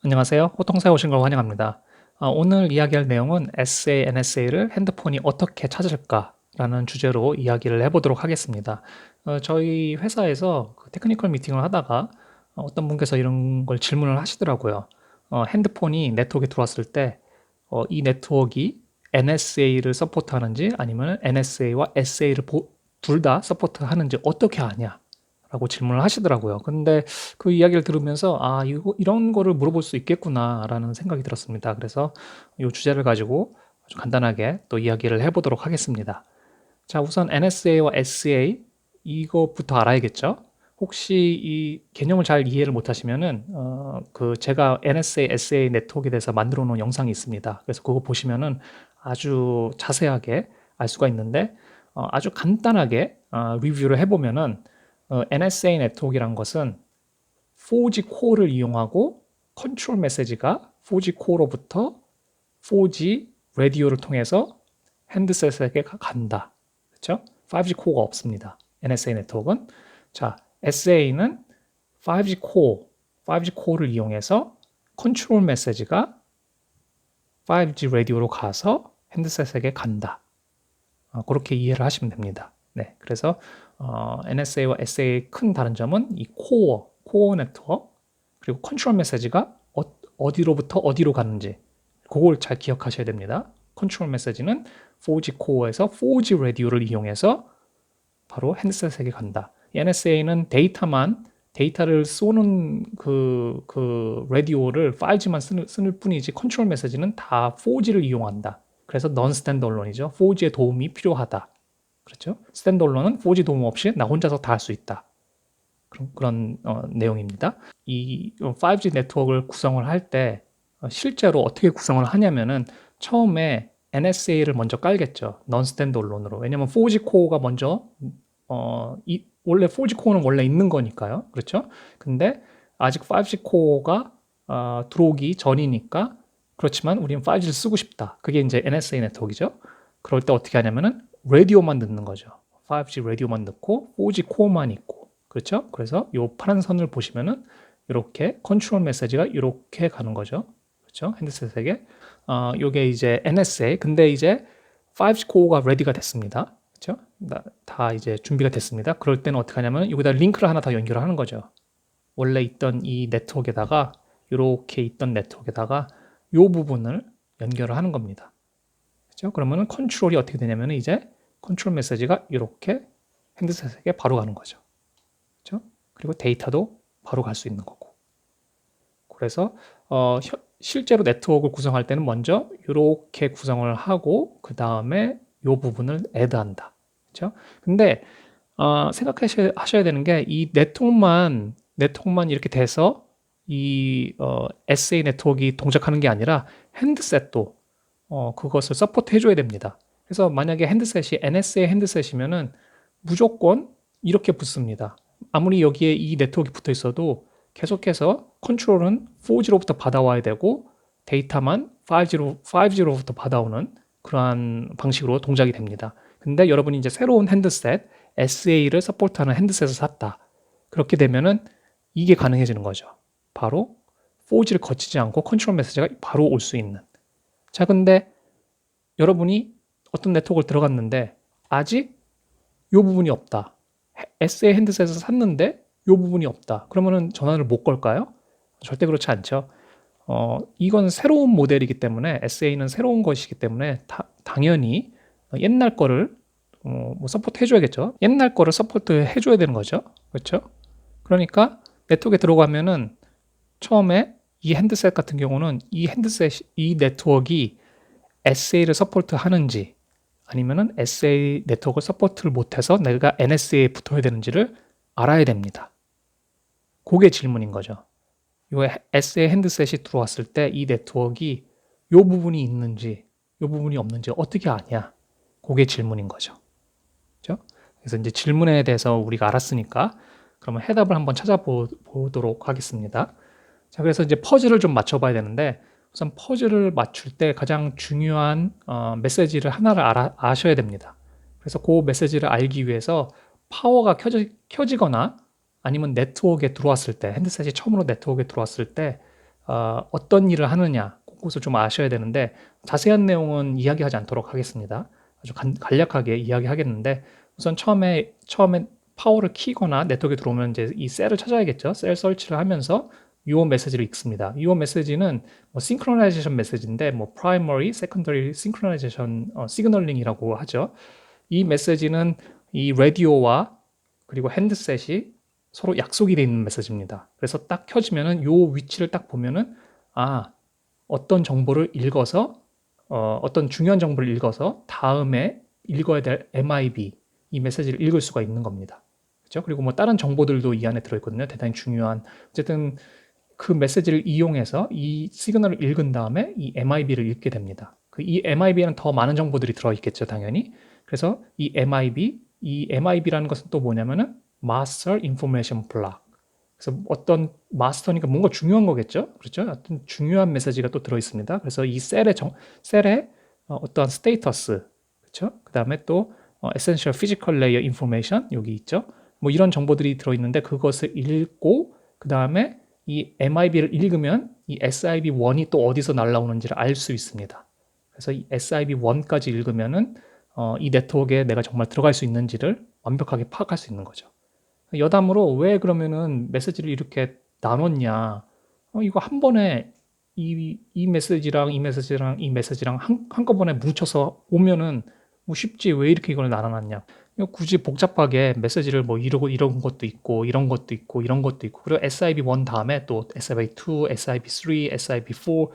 안녕하세요. 호통사에 오신 걸 환영합니다. 오늘 이야기할 내용은 SA, NSA를 핸드폰이 어떻게 찾을까라는 주제로 이야기를 해보도록 하겠습니다. 저희 회사에서 그 테크니컬 미팅을 하다가 어떤 분께서 이런 걸 질문을 하시더라고요. 핸드폰이 네트워크에 들어왔을 때 이 네트워크가 NSA를 서포트하는지 아니면 NSA와 SA를 둘 다 서포트하는지 어떻게 아냐? 라고 질문을 하시더라고요. 근데 그 이야기를 들으면서 '아 이런 거를 물어볼 수 있겠구나.'라는 생각이 들었습니다. 그래서 이 주제를 가지고 아주 간단하게 또 이야기를 해 보도록 하겠습니다. 자, 우선 NSA와 SA 이거부터 알아야겠죠? 혹시 이 개념을 잘 이해를 못 하시면은 그 제가 NSA, SA 네트워크에 대해서 만들어 놓은 영상이 있습니다. 그래서 그거 보시면은 아주 자세하게 알 수가 있는데 아주 간단하게 리뷰를 해 보면은 NSA 네트워크라는 것은 4G 코어를 이용하고 컨트롤 메시지가 4G 코어로부터 4G 라디오를 통해서 핸드셋에게 간다. 그렇죠? 5G 코어가 없습니다. NSA 네트워크는. 자, SA는 5G 코어, 5G 코어를 이용해서 컨트롤 메시지가 5G 라디오로 가서 핸드셋에게 간다. 그렇게 이해를 하시면 됩니다. 네, 그래서 NSA와 SA의 큰 다른 점은 이 코어 네트워크 그리고 컨트롤 메시지가 어디로부터 어디로 가는지 그걸 잘 기억하셔야 됩니다. 컨트롤 메시지는 4G 코어에서 4G 라디오를 이용해서 바로 핸드셋에게 간다. NSA는 데이터를 쏘는 그 라디오를 5G만 쓸 뿐이지 컨트롤 메시지는 다 4G를 이용한다. 그래서 넌 스탠드얼론이죠. 4G의 도움이 필요하다. 그렇죠? 스탠드얼론은 4G 도움 없이 나 혼자서 다 할 수 있다. 그런 내용입니다. 이 5G 네트워크를 구성을 할 때 실제로 어떻게 구성을 하냐면은 처음에 NSA를 먼저 깔겠죠. non 스탠드얼론으로. 왜냐면 4G 코어가 먼저 원래 4G 코어는 원래 있는 거니까요. 그렇죠? 근데 아직 5G 코어가 들어오기 전이니까 그렇지만 우리는 5G를 쓰고 싶다. 그게 이제 NSA 네트워크죠. 그럴 때 어떻게 하냐면은 라디오만 넣는 거죠. 5G 라디오만 넣고 4G 코어만 있고 그렇죠? 그래서 이 파란 선을 보시면은 이렇게 컨트롤 메시지가 이렇게 가는 거죠. 그렇죠? 핸드셋에게. 요게 이제 NSA. 근데 이제 5G 코어가 레디가 됐습니다. 그렇죠? 다 이제 준비가 됐습니다. 그럴 때는 어떻게 하냐면 여기다 링크를 하나 더 연결을 하는 거죠. 원래 있던 이 네트워크에다가 이렇게 있던 네트워크에다가 요 부분을 연결을 하는 겁니다. 그렇죠? 그러면은 컨트롤이 어떻게 되냐면 이제 컨트롤 메시지가 이렇게 핸드셋에게 바로 가는 거죠. 그렇죠? 그리고 데이터도 바로 갈 수 있는 거고. 그래서 실제로 네트워크를 구성할 때는 먼저 이렇게 구성을 하고 그 다음에 이 부분을 애드한다. 그렇죠? 근데 생각하셔야 되는 게 이 네트워크만 이렇게 돼서 이 SA 네트워크가 동작하는 게 아니라 핸드셋도 그것을 서포트 해줘야 됩니다. 그래서 만약에 핸드셋이 NSA 핸드셋이면은 무조건 이렇게 붙습니다. 아무리 여기에 이 네트워크가 붙어 있어도 계속해서 컨트롤은 4G로부터 받아와야 되고 데이터만 5G로부터 받아오는 그러한 방식으로 동작이 됩니다. 근데 여러분이 이제 새로운 핸드셋 SA를 서포트하는 핸드셋을 샀다. 그렇게 되면은 이게 가능해지는 거죠. 바로 4G를 거치지 않고 컨트롤 메시지가 바로 올 수 있는. 자, 근데 여러분이 어떤 네트워크를 들어갔는데 아직 이 부분이 없다. SA 핸드셋을 샀는데 이 부분이 없다. 그러면은 전화를 못 걸까요? 절대 그렇지 않죠. 이건 새로운 모델이기 때문에 SA는 새로운 것이기 때문에 당연히 옛날 거를 뭐 서포트 해줘야겠죠. 옛날 거를 서포트 해줘야 되는 거죠. 그렇죠? 그러니까 네트워크에 들어가면은 처음에 이 핸드셋 같은 경우는 이 네트워크가 SA를 서포트 하는지 아니면은 SA 네트워크 서포트를 못해서 내가 NSA에 붙어야 되는지를 알아야 됩니다. 그게 질문인 거죠. 요 SA 핸드셋이 들어왔을 때 이 네트워크가 요 부분이 있는지 요 부분이 없는지 어떻게 아냐? 그게 질문인 거죠. 그렇죠? 그래서 이제 질문에 대해서 우리가 알았으니까 그러면 해답을 한번 찾아보도록 하겠습니다. 자, 그래서 이제 퍼즐을 좀 맞춰봐야 되는데 우선 퍼즐을 맞출 때 가장 중요한 메시지를 하나를 아셔야 됩니다. 그래서 그 메시지를 알기 위해서 파워가 켜지거나 아니면 네트워크에 들어왔을 때 핸드셋이 처음으로 네트워크에 들어왔을 때 어떤 일을 하느냐 그것을 좀 아셔야 되는데 자세한 내용은 이야기하지 않도록 하겠습니다. 아주 간략하게 이야기하겠는데 우선 처음에 파워를 키거나 네트워크에 들어오면 이제 이 셀을 찾아야겠죠. 셀 설치를 하면서 요 메시지를 읽습니다. 요 메시지는 뭐 싱크로나이제이션 메시지인데 뭐 프라이머리, 세컨더리 싱크로나이제이션 시그널링이라고 하죠. 이 메시지는 이 라디오와 그리고 핸드셋이 서로 약속이 돼 있는 메시지입니다. 그래서 딱 켜지면은 요 위치를 딱 보면은 어떤 정보를 읽어서 어떤 중요한 정보를 읽어서 다음에 읽어야 될 MIB 이 메시지를 읽을 수가 있는 겁니다. 그렇죠? 그리고 뭐 다른 정보들도 이 안에 들어있거든요. 대단히 중요한 어쨌든 그 메시지를 이용해서 이 시그널을 읽은 다음에 이 MIB를 읽게 됩니다. 이 MIB에는 더 많은 정보들이 들어있겠죠, 당연히. 그래서 이 MIB라는 것은 또 뭐냐면은 Master Information Block. 그래서 어떤 마스터니까 뭔가 중요한 거겠죠, 그렇죠? 어떤 중요한 메시지가 또 들어 있습니다. 그래서 이 셀에 어떠한 스테이터스, 그렇죠? 그 다음에 또 Essential Physical Layer Information 여기 있죠. 뭐 이런 정보들이 들어 있는데 그것을 읽고 그 다음에 이 MIB를 읽으면 이 SIB1이 또 어디서 날라오는지를 알 수 있습니다. 그래서 이 SIB1까지 읽으면은 이 네트워크에 내가 정말 들어갈 수 있는지를 완벽하게 파악할 수 있는 거죠. 여담으로 왜 그러면은 메시지를 이렇게 나눴냐? 이거 한 번에 이 메시지랑 이 메시지랑 이 메시지랑 한꺼번에 뭉쳐서 오면은 뭐 쉽지 왜 이렇게 이걸 나눠놨냐? 이거 굳이 복잡하게 메시지를 뭐 이런 것도 있고 이런 것도 있고 이런 것도 있고 그리고 SIB1 다음에 또 SIB2, SIB3, SIB4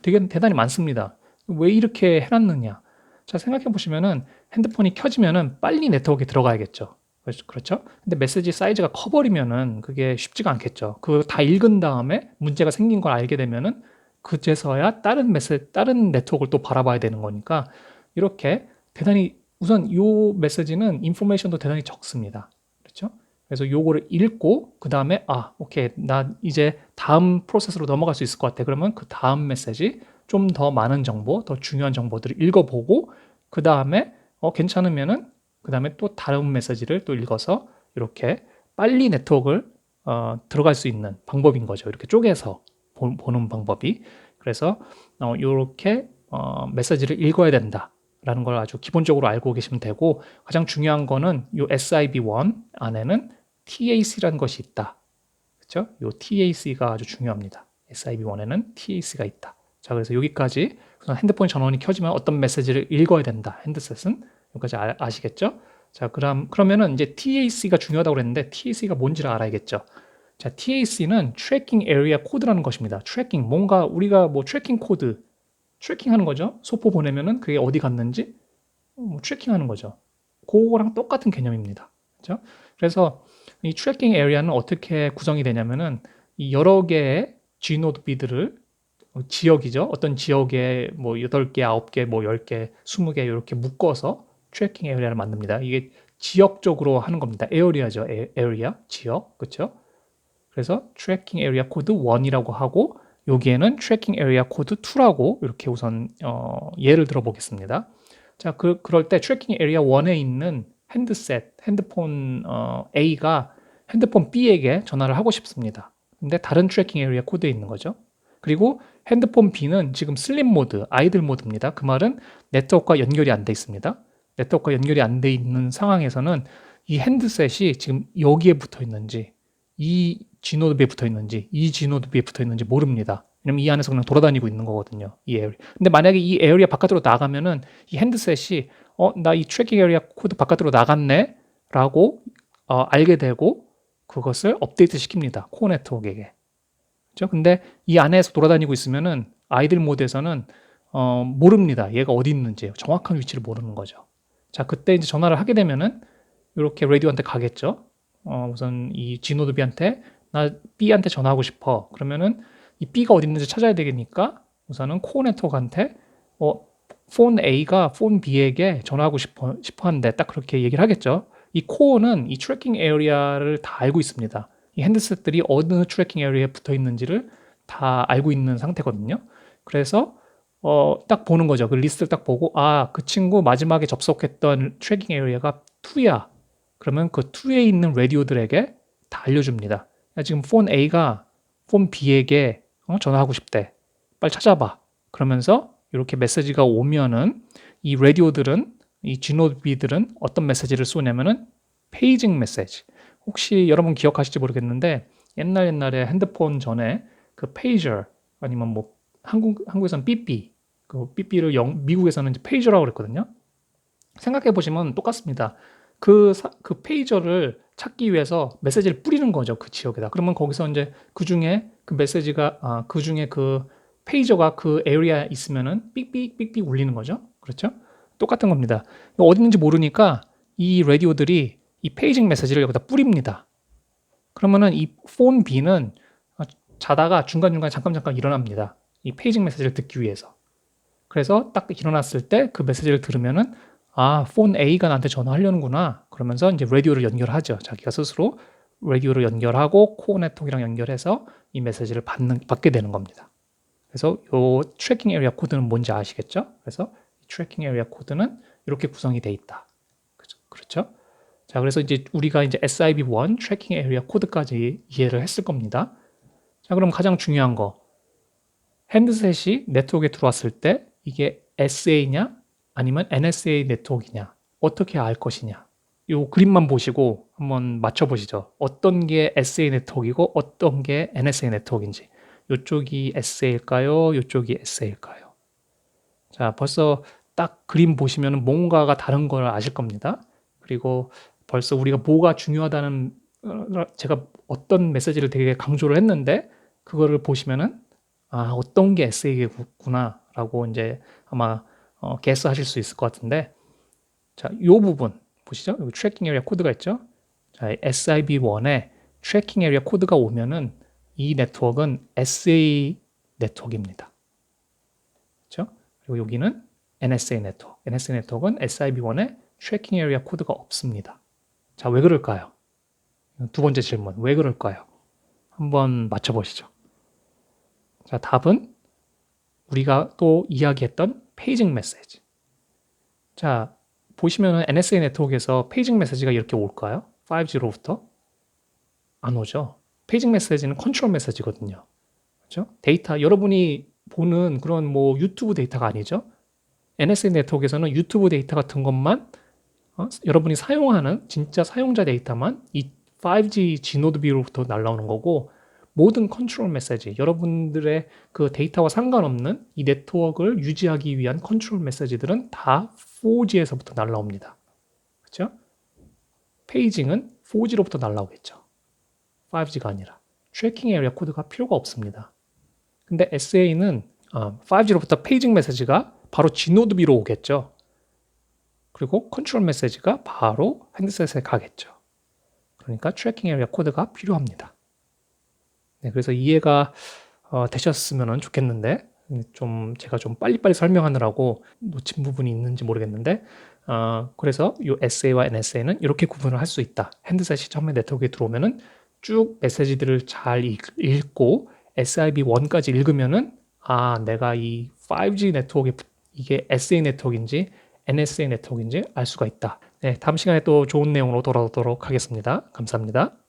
되게 대단히 많습니다. 왜 이렇게 해놨느냐? 자, 생각해 보시면은 핸드폰이 켜지면은 빨리 네트워크에 들어가야겠죠. 그렇죠? 근데 메시지 사이즈가 커버리면은 그게 쉽지가 않겠죠. 그거 다 읽은 다음에 문제가 생긴 걸 알게 되면은 그제서야 다른 네트워크를 또 바라봐야 되는 거니까 이렇게 대단히 우선 요 메시지는 인포메이션도 대단히 적습니다. 그렇죠? 그래서 요거를 읽고 그 다음에 오케이 나 이제 다음 프로세스로 넘어갈 수 있을 것 같아. 그러면 그 다음 메시지 좀 더 많은 정보, 더 중요한 정보들을 읽어보고 그 다음에 괜찮으면은 그 다음에 또 다른 메시지를 또 읽어서 이렇게 빨리 네트워크를 들어갈 수 있는 방법인 거죠. 이렇게 쪼개서 보는 방법이. 그래서 이렇게 메시지를 읽어야 된다라는 걸 아주 기본적으로 알고 계시면 되고 가장 중요한 거는 이 SIB1 안에는 TAC라는 것이 있다. 그렇죠? 이 TAC가 아주 중요합니다. SIB1에는 TAC가 있다. 자, 그래서 여기까지 우선 핸드폰 전원이 켜지면 어떤 메시지를 읽어야 된다. 핸드셋은 여기까지 아시겠죠? 자, 그러면은 이제 TAC가 중요하다고 그랬는데 TAC가 뭔지를 알아야겠죠. 자, TAC는 트래킹 에리아 코드라는 것입니다. 트래킹, 뭔가 우리가 뭐 트래킹 코드, 트래킹하는 거죠. 소포 보내면은 그게 어디 갔는지 뭐 트래킹하는 거죠. 그거랑 똑같은 개념입니다. 그렇죠? 그래서 이 트래킹 에리아는 어떻게 구성이 되냐면은 이 여러 개의 G노드 비들을 지역이죠. 어떤 지역에 뭐 8개, 9개, 뭐 10개, 20개 이렇게 묶어서 트래킹 에리아를 만듭니다. 이게 지역적으로 하는 겁니다. 에어리아죠. 에어리아, 지역. 그렇죠? 그래서 트래킹 에리아 코드 1이라고 하고 여기에는 트래킹 에리아 코드 2라고 이렇게 우선 예를 들어 보겠습니다. 자, 그럴 때 트래킹 에리아 1에 있는 핸드폰 A가 핸드폰 B에게 전화를 하고 싶습니다. 근데 다른 트래킹 에리아 코드에 있는 거죠. 그리고 핸드폰 B는 지금 슬립 모드, 아이들 모드입니다. 그 말은 네트워크가 연결이 안 돼 있습니다. 네트워크가 연결이 안 돼 있는 상황에서는 이 핸드셋이 지금 여기에 붙어 있는지 이 G노드비에 붙어 있는지 이 G노드비에 붙어 있는지 모릅니다. 왜냐면 이 안에서 그냥 돌아다니고 있는 거거든요. 이 에어리아. 근데 만약에 이 에어리아 바깥으로 나가면은 이 핸드셋이 나 이 트래킹 에어리아 코드 바깥으로 나갔네 라고 알게 되고 그것을 업데이트 시킵니다. 코어 네트워크에게. 그렇죠? 근데 이 안에서 돌아다니고 있으면은 아이들 모드에서는 모릅니다. 얘가 어디 있는지 정확한 위치를 모르는 거죠. 자, 그때 이제 전화를 하게 되면은 이렇게 라디오한테 가겠죠. 우선 이 G노드 B한테 나 B한테 전화하고 싶어. 그러면은 이 B가 어디 있는지 찾아야 되니까 우선은 코어 네트워크한테 폰 A가 폰 B에게 전화하고 싶어 하는데 딱 그렇게 얘기를 하겠죠. 이 코어는 이 트래킹 에리아를 다 알고 있습니다. 이 핸드셋들이 어느 트래킹 에리아에 붙어 있는지를 다 알고 있는 상태거든요. 그래서 딱 보는 거죠. 그 리스트를 딱 보고 그 친구 마지막에 접속했던 트래킹 에리아가 2야. 그러면 그 2에 있는 라디오들에게 다 알려줍니다. 지금 폰 A가 폰 B에게 전화하고 싶대. 빨리 찾아봐. 그러면서 이렇게 메시지가 오면은 이 라디오들은 이 Gnode비들은 어떤 메시지를 쏘냐면은 페이징 메시지. 혹시 여러분 기억하실지 모르겠는데 옛날에 핸드폰 전에 그 페이저 아니면 뭐 한국에서는 삐삐 그 삐삐를 미국에서는 이제 페이저라고 그랬거든요. 생각해 보시면 똑같습니다. 그 페이저를 찾기 위해서 메시지를 뿌리는 거죠, 그 지역에다. 그러면 거기서 이제 그중에 그 메시지가 그중에 그 페이저가 그 에리아에 있으면은 삑삑 삑삑 울리는 거죠. 그렇죠? 똑같은 겁니다. 어디 있는지 모르니까 이 라디오들이 이 페이징 메시지를 여기다 뿌립니다. 그러면은 이 폰 B는 자다가 중간중간에 잠깐 일어납니다. 이 페이징 메시지를 듣기 위해서. 그래서 딱 일어났을 때 그 메시지를 들으면은 폰 A가 나한테 전화하려는구나. 그러면서 이제 라디오를 연결하죠. 자기가 스스로 라디오를 연결하고 코어 네트워크랑 연결해서 이 메시지를 받게 되는 겁니다. 그래서 요 트래킹 에리아 코드는 뭔지 아시겠죠? 그래서 이 트래킹 에리아 코드는 이렇게 구성이 돼 있다. 그렇죠? 자, 그래서 이제 우리가 이제 SIB1 트래킹 에리아 코드까지 이해를 했을 겁니다. 자, 그럼 가장 중요한 거. 핸드셋이 네트워크에 들어왔을 때 이게 SA냐 아니면 NSA 네트워크이냐 어떻게 알 것이냐 이 그림만 보시고 한번 맞춰보시죠. 어떤 게 SA 네트워크이고 어떤 게 NSA 네트워크인지 이쪽이 SA일까요? 이쪽이 SA일까요? 자, 벌써 딱 그림 보시면 뭔가가 다른 걸 아실 겁니다. 그리고 벌써 우리가 뭐가 중요하다는 제가 어떤 메시지를 되게 강조를 했는데 그거를 보시면은 어떤 게 SA구나라고 이제 아마 guess하실 수 있을 것 같은데 자, 요 부분 보시죠. 여기 트래킹 에리아 코드가 있죠. 자, SIB1에 트래킹 에리아 코드가 오면은 이 네트워크는 SA 네트워크입니다. 그렇죠? 그리고 여기는 NSA 네트워크. NSA 네트워크는 SIB1에 트래킹 에리아 코드가 없습니다. 자, 왜 그럴까요? 두 번째 질문. 왜 그럴까요? 한번 맞춰보시죠. 자, 답은 우리가 또 이야기했던 페이징 메시지. 자, 보시면은 NSA 네트워크에서 페이징 메시지가 이렇게 올까요? 5G로부터? 안 오죠. 페이징 메시지는 컨트롤 메시지거든요. 그렇죠? 데이터, 여러분이 보는 그런 뭐 유튜브 데이터가 아니죠. NSA 네트워크에서는 유튜브 데이터 같은 것만 여러분이 사용하는 진짜 사용자 데이터만 이 5G Gnode비로부터 날라오는 거고 모든 컨트롤 메시지, 여러분들의 그 데이터와 상관없는 이 네트워크를 유지하기 위한 컨트롤 메시지들은 다 4G에서부터 날라옵니다. 그렇죠? 페이징은 4G로부터 날라오겠죠. 5G가 아니라. 트래킹 에리아 코드가 필요가 없습니다. 근데 SA는 5G로부터 페이징 메시지가 바로 Gnode비로 오겠죠. 그리고 컨트롤 메시지가 바로 핸드셋에 가겠죠. 그러니까 트래킹 에리아 코드가 필요합니다. 네, 그래서 이해가 되셨으면 좋겠는데 제가 좀 빨리빨리 설명하느라고 놓친 부분이 있는지 모르겠는데 그래서 이 SA와 NSA는 이렇게 구분을 할 수 있다. 핸드셋이 처음에 네트워크에 들어오면은 쭉 메시지들을 잘 읽고 SIB1까지 읽으면은 내가 이 5G 네트워크에 이게 SA 네트워크인지 NSA 네트워크인지 알 수가 있다. 네, 다음 시간에 또 좋은 내용으로 돌아오도록 하겠습니다. 감사합니다.